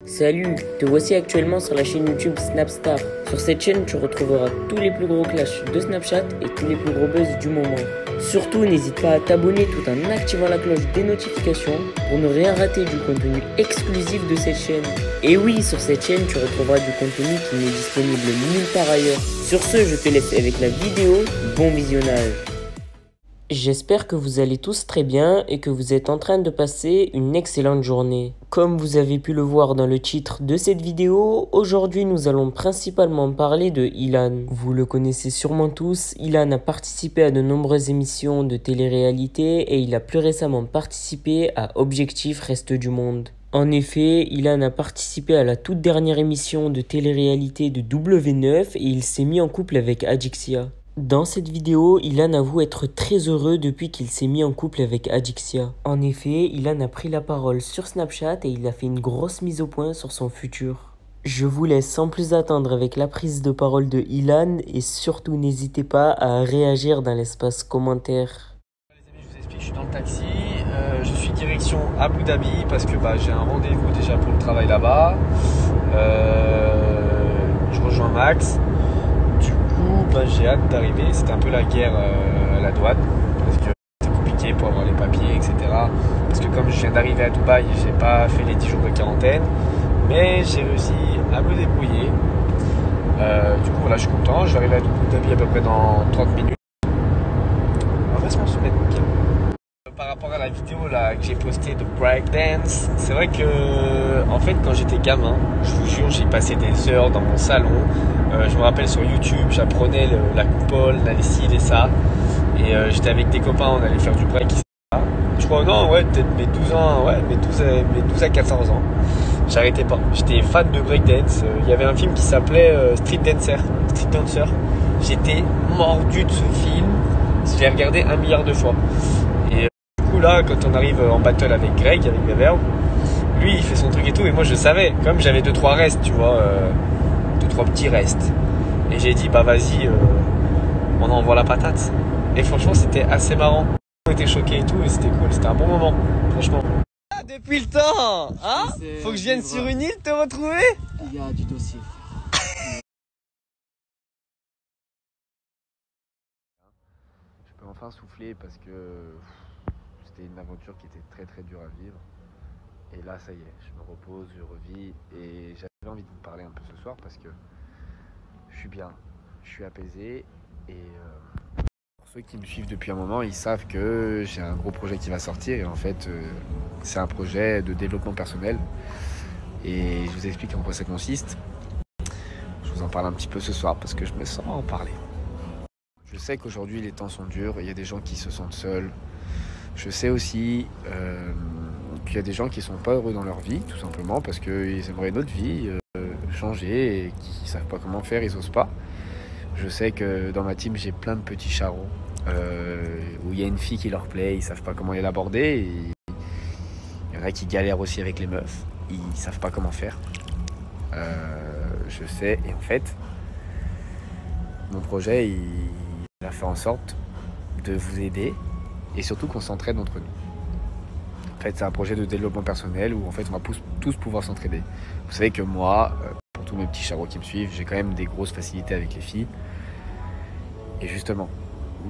Salut, te voici actuellement sur la chaîne YouTube Snapstar. Sur cette chaîne, tu retrouveras tous les plus gros clashs de Snapchat et tous les plus gros buzz du moment. Surtout, n'hésite pas à t'abonner tout en activant la cloche des notifications pour ne rien rater du contenu exclusif de cette chaîne. Et oui, sur cette chaîne, tu retrouveras du contenu qui n'est disponible nulle part ailleurs. Sur ce, je te laisse avec la vidéo. Bon visionnage. J'espère que vous allez tous très bien et que vous êtes en train de passer une excellente journée. Comme vous avez pu le voir dans le titre de cette vidéo, aujourd'hui nous allons principalement parler de Ilan. Vous le connaissez sûrement tous, Ilan a participé à de nombreuses émissions de télé-réalité et il a plus récemment participé à Objectif Reste du Monde. En effet, Ilan a participé à la toute dernière émission de télé-réalité de W9 et il s'est mis en couple avec Adixia. Dans cette vidéo, Ilan avoue être très heureux depuis qu'il s'est mis en couple avec Adixia. En effet, Ilan a pris la parole sur Snapchat et il a fait une grosse mise au point sur son futur. Je vous laisse sans plus attendre avec la prise de parole de Ilan et surtout n'hésitez pas à réagir dans l'espace commentaire. Les amis, je vous explique, je suis dans le taxi, je suis direction Abu Dhabi parce que j'ai un rendez-vous déjà pour le travail là-bas. Je rejoins Max. J'ai hâte d'arriver, c'était un peu la guerre à la douane parce que c'était compliqué pour avoir les papiers, etc. Parce que comme je viens d'arriver à Dubaï, j'ai pas fait les 10 jours de quarantaine, mais j'ai réussi à me débrouiller. Du coup, voilà, je suis content. Je vais arriver à Abu Dhabi à peu près dans 30 minutes. On va se mettre nickel. Par rapport à la vidéo là, que j'ai postée de breakdance, c'est vrai que en fait quand j'étais gamin, je vous jure, j'ai passé des heures dans mon salon. Je me rappelle sur YouTube, j'apprenais la coupole, la lessive et ça. Et j'étais avec des copains, on allait faire du break. Je crois, non, ouais, peut-être mes 12 ans, ouais, mes 12 à 14 ans. J'arrêtais pas. J'étais fan de breakdance. Il y avait un film qui s'appelait Street Dancer. J'étais mordu de ce film. Je l'ai regardé 1 milliard de fois. Et du coup, là, quand on arrive en battle avec Greg, avec Beverb, lui, il fait son truc et tout. Et moi, je savais. Comme j'avais 2-3 restes, tu vois. 2-3 petits restes. Et j'ai dit, bah vas-y, on envoie la patate. Et franchement, c'était assez marrant. On était choqués et tout, et c'était cool. C'était un bon moment, franchement. Ah, depuis le temps, hein? Faut que je vienne sur une île te retrouver? Il y a du dossier. Je peux enfin souffler parce que c'était une aventure qui était très très dure à vivre. Et là, ça y est, je me repose, je revis. Et j'avais envie de vous parler un peu ce soir parce que je suis bien, je suis apaisé. Et pour ceux qui me suivent depuis un moment, ils savent que j'ai un gros projet qui va sortir. Et en fait, c'est un projet de développement personnel. Et je vous explique en quoi ça consiste. Je vous en parle un petit peu ce soir parce que je me sens en parler. Je sais qu'aujourd'hui, les temps sont durs. Il y a des gens qui se sentent seuls. Je sais aussi qu'il y a des gens qui ne sont pas heureux dans leur vie, tout simplement, parce qu'ils aimeraient une autre vie, changer, et qui ne savent pas comment faire, ils n'osent pas. Je sais que dans ma team, j'ai plein de petits charros, où il y a une fille qui leur plaît, ils ne savent pas comment l'aborder. Il y en a qui galèrent aussi avec les meufs, ils ne savent pas comment faire. Je sais, et en fait, mon projet, il a fait en sorte de vous aider, et surtout qu'on s'entraide entre nous. En fait, c'est un projet de développement personnel où en fait, on va tous pouvoir s'entraider. Vous savez que moi, pour tous mes petits charros qui me suivent, j'ai quand même des grosses facilités avec les filles. Et justement,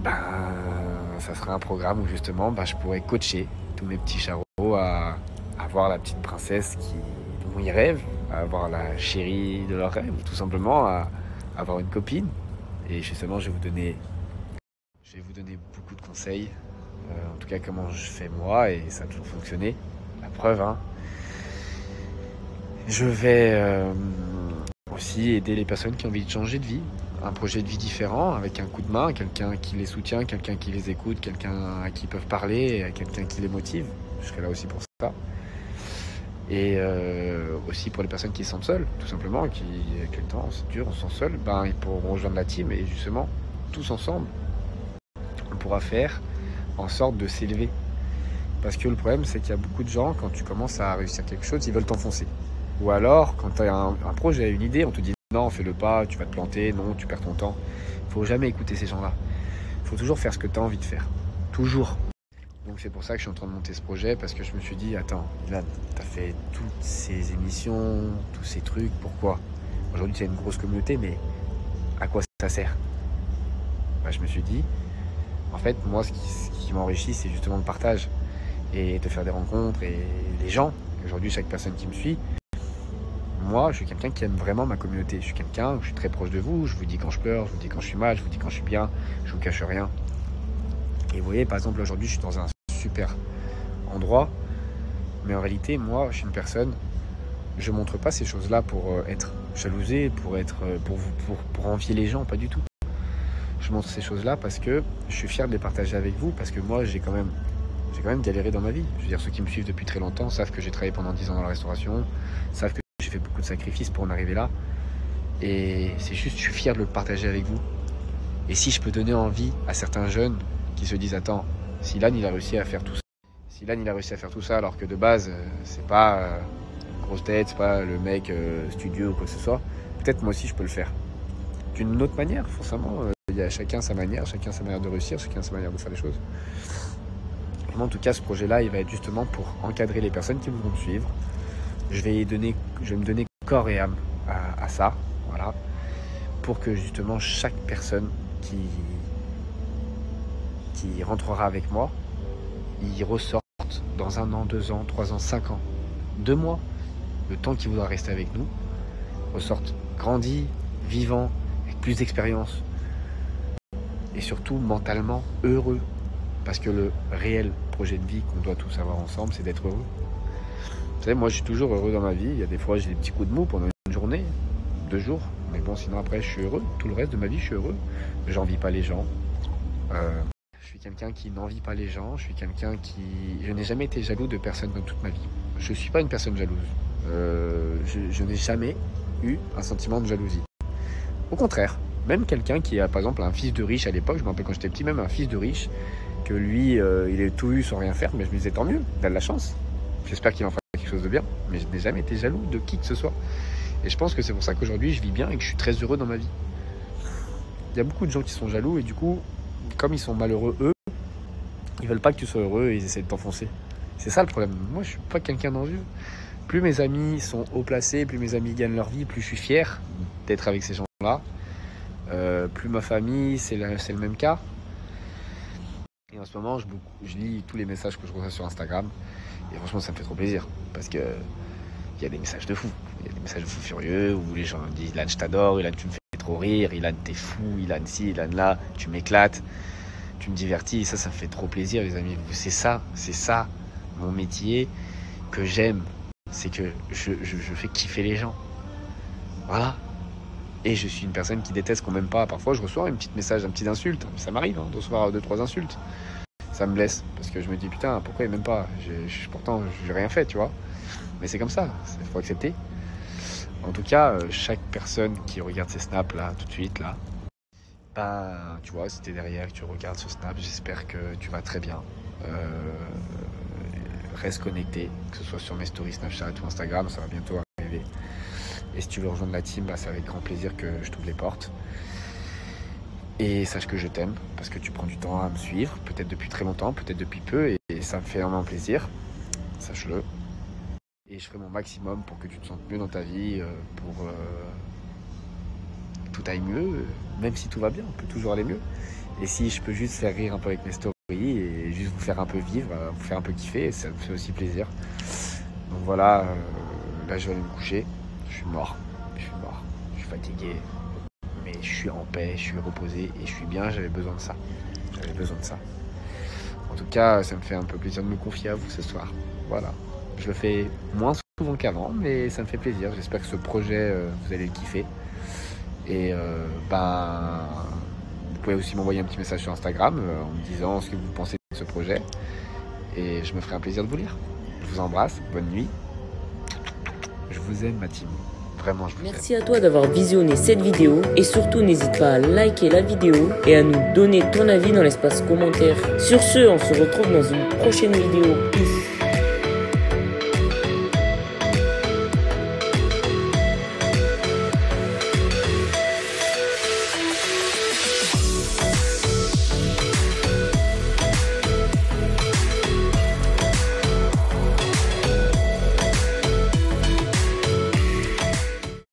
ça sera un programme où justement, je pourrais coacher tous mes petits charros à avoir la petite princesse dont ils rêvent, à avoir la chérie de leur rêve, ou tout simplement à avoir une copine. Et justement, je vais vous donner beaucoup de conseils. En tout cas, comment je fais moi, et ça a toujours fonctionné. La preuve, hein. Je vais aussi aider les personnes qui ont envie de changer de vie. Un projet de vie différent, avec un coup de main, quelqu'un qui les soutient, quelqu'un qui les écoute, quelqu'un à qui ils peuvent parler, quelqu'un qui les motive. Je serai là aussi pour ça. Et aussi pour les personnes qui se sentent seules, tout simplement, qui, avec le temps, c'est dur, on se sent seul, ils pourront rejoindre la team et justement, tous ensemble, on pourra faire en sorte de s'élever. Parce que le problème, c'est qu'il y a beaucoup de gens, quand tu commences à réussir quelque chose, ils veulent t'enfoncer. Ou alors, quand tu as un projet, une idée, on te dit non, fais-le pas, tu vas te planter, non, tu perds ton temps. Il ne faut jamais écouter ces gens-là. Il faut toujours faire ce que tu as envie de faire. Toujours. Donc c'est pour ça que je suis en train de monter ce projet, parce que je me suis dit, attends, Ilan, t'as fait toutes ces émissions, tous ces trucs, pourquoi? Aujourd'hui tu as une grosse communauté, mais à quoi ça sert? Bah, je me suis dit, en fait, moi ce qui m'enrichit, c'est justement le partage, et de faire des rencontres, et les gens. Aujourd'hui, chaque personne qui me suit, moi, je suis quelqu'un qui aime vraiment ma communauté. Je suis quelqu'un où je suis très proche de vous, je vous dis quand je pleure, je vous dis quand je suis mal, je vous dis quand je suis bien, je vous cache rien. Et vous voyez, par exemple, aujourd'hui, je suis dans un super endroit, mais en réalité, moi, je suis une personne, je montre pas ces choses-là pour être jalousé, pour envier les gens, pas du tout. Je montre ces choses-là parce que je suis fier de les partager avec vous, parce que moi, j'ai quand même galéré dans ma vie. Je veux dire, ceux qui me suivent depuis très longtemps savent que j'ai travaillé pendant 10 ans dans la restauration, savent que j'ai fait beaucoup de sacrifices pour en arriver là. Et c'est juste, je suis fier de le partager avec vous. Et si je peux donner envie à certains jeunes qui se disent, attends, si Ilan il a réussi à faire tout ça, alors que de base, c'est pas une grosse tête, c'est pas le mec studio ou quoi que ce soit, peut-être moi aussi je peux le faire. D'une autre manière, forcément, il y a chacun sa manière de réussir, chacun sa manière de faire les choses. Et moi, en tout cas, ce projet-là, il va être justement pour encadrer les personnes qui voudront me suivre. Je vais me donner corps et âme à ça, voilà, pour que justement chaque personne qui rentrera avec moi, il ressorte dans 1 an, 2 ans, 3 ans, 5 ans, 2 mois, le temps qu'il voudra rester avec nous, ressorte grandi, vivant, avec plus d'expérience, et surtout mentalement heureux, parce que le réel projet de vie qu'on doit tous avoir ensemble, c'est d'être heureux. Vous savez, moi je suis toujours heureux dans ma vie. Il y a des fois j'ai des petits coups de mou pendant une journée, 2 jours, mais bon, sinon après je suis heureux. Tout le reste de ma vie je suis heureux. J'envie pas les gens. Je suis quelqu'un qui n'envie pas les gens. Je n'ai jamais été jaloux de personne dans toute ma vie. Je suis pas une personne jalouse. Je n'ai jamais eu un sentiment de jalousie. Au contraire, même quelqu'un qui a par exemple un fils de riche à l'époque, je me rappelle quand j'étais petit, même un fils de riche, que lui il a tout eu sans rien faire, mais je me disais tant mieux, il a de la chance. J'espère qu'il en fera quelque chose de bien, mais je n'ai jamais été jaloux de qui que ce soit. Et je pense que c'est pour ça qu'aujourd'hui je vis bien et que je suis très heureux dans ma vie. Il y a beaucoup de gens qui sont jaloux et du coup, comme ils sont malheureux eux, ils veulent pas que tu sois heureux et ils essaient de t'enfoncer. C'est ça le problème. Moi je suis pas quelqu'un d'envieux. Plus mes amis sont haut placés, plus mes amis gagnent leur vie, plus je suis fier d'être avec ces gens-là. Plus ma famille, c'est le même cas. Et en ce moment, je lis tous les messages que je reçois sur Instagram. Et franchement, ça me fait trop plaisir. Parce que il y a des messages de fous. Il y a des messages de fous furieux où les gens me disent Ilan, je t'adore, Ilan, tu me fais trop rire, Ilan, t'es fou, Ilan, ci, Ilan, là, tu m'éclates, tu me divertis. Et ça me fait trop plaisir, les amis. C'est ça, mon métier que j'aime. C'est que je fais kiffer les gens. Voilà. Et je suis une personne qui déteste qu'on m'aime pas. Parfois, je reçois un petit message, une petite insulte. Ça m'arrive de recevoir 2-3 insultes. Ça me blesse parce que je me dis putain, pourquoi il m'aime pas? Pourtant, j'ai rien fait, tu vois. Mais c'est comme ça, il faut accepter. En tout cas, chaque personne qui regarde ces snaps là, tout de suite là, ben, tu vois, si t'es derrière, que tu regardes ce snap, j'espère que tu vas très bien. Reste connecté, que ce soit sur mes stories Snapchat ou Instagram, ça va bientôt arriver. Et si tu veux rejoindre la team, bah, c'est avec grand plaisir que je t'ouvre les portes. Et sache que je t'aime, parce que tu prends du temps à me suivre, peut-être depuis très longtemps, peut-être depuis peu, et ça me fait énormément plaisir, sache-le. Et je ferai mon maximum pour que tu te sentes mieux dans ta vie, pour que tout aille mieux, même si tout va bien, on peut toujours aller mieux. Et si je peux juste faire rire un peu avec mes stories, et juste vous faire un peu vivre, vous faire un peu kiffer, ça me fait aussi plaisir. Donc voilà, là je vais aller me coucher. Je suis mort, je suis fatigué, mais je suis en paix, je suis reposé et je suis bien, j'avais besoin de ça. En tout cas, ça me fait un peu plaisir de me confier à vous ce soir. Voilà, je le fais moins souvent qu'avant, mais ça me fait plaisir. J'espère que ce projet, vous allez le kiffer. Et vous pouvez aussi m'envoyer un petit message sur Instagram en me disant ce que vous pensez de ce projet. Et je me ferai un plaisir de vous lire. Je vous embrasse, bonne nuit. Je vous aime, ma team. Vraiment, je vous aime. Merci à toi d'avoir visionné cette vidéo et surtout n'hésite pas à liker la vidéo et à nous donner ton avis dans l'espace commentaire. Sur ce, on se retrouve dans une prochaine vidéo. Peace.